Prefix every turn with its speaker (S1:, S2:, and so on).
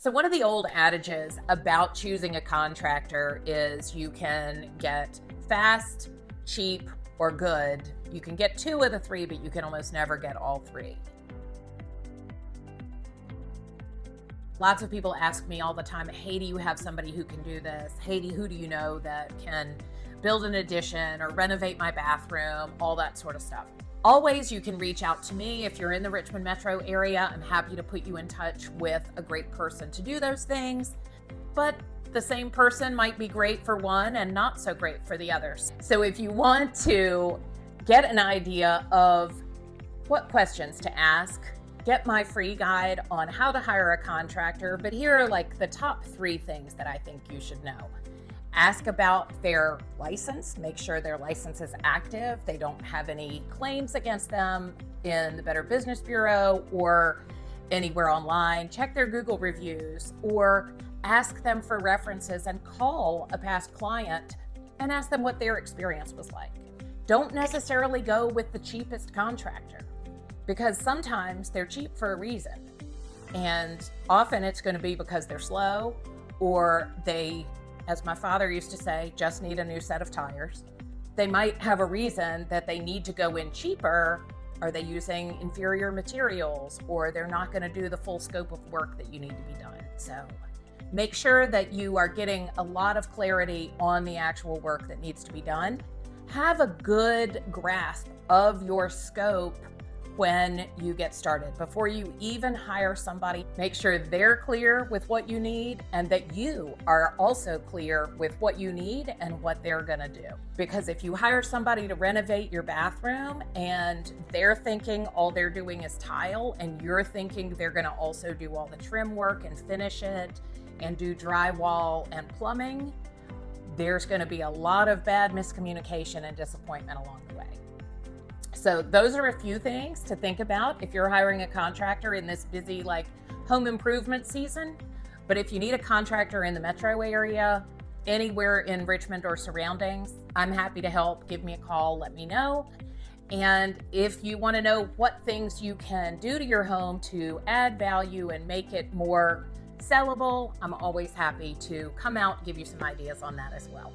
S1: So one of the old adages about choosing a contractor is you can get fast, cheap, or good. You can get two of the three, but you can almost never get all three. Lots of people ask me all the time, hey, do you have somebody who can do this? Hey, who do you know that can build an addition or renovate my bathroom, all that sort of stuff. Always, you can reach out to me if you're in the Richmond metro area. I'm happy to put you in touch with a great person to do those things, but the same person might be great for one and not so great for the others. So if you want to get an idea of what questions to ask, get my free guide on how to hire a contractor. But here are like the top 3 things that I think you should know. Ask about their license, make sure their license is active, they don't have any claims against them in the Better Business Bureau or anywhere online. Check their Google reviews or ask them for references and call a past client and ask them what their experience was like. Don't necessarily go with the cheapest contractor because sometimes they're cheap for a reason. And often it's going to be because they're slow or they, as my father used to say, just need a new set of tires. They might have a reason that they need to go in cheaper. Are they using inferior materials, or they're not going to do the full scope of work that you need to be done? So make sure that you are getting a lot of clarity on the actual work that needs to be done. Have a good grasp of your scope when you get started. Before you even hire somebody, make sure they're clear with what you need and that you are also clear with what you need and what they're gonna do. Because if you hire somebody to renovate your bathroom and they're thinking all they're doing is tile and you're thinking they're gonna also do all the trim work and finish it and do drywall and plumbing, there's gonna be a lot of bad miscommunication and disappointment along the way. So those are a few things to think about if you're hiring a contractor in this busy home improvement season. But if you need a contractor in the metro area, anywhere in Richmond or surroundings, I'm happy to help. Give me a call, let me know. And if you want to know what things you can do to your home to add value and make it more sellable, I'm always happy to come out and give you some ideas on that as well.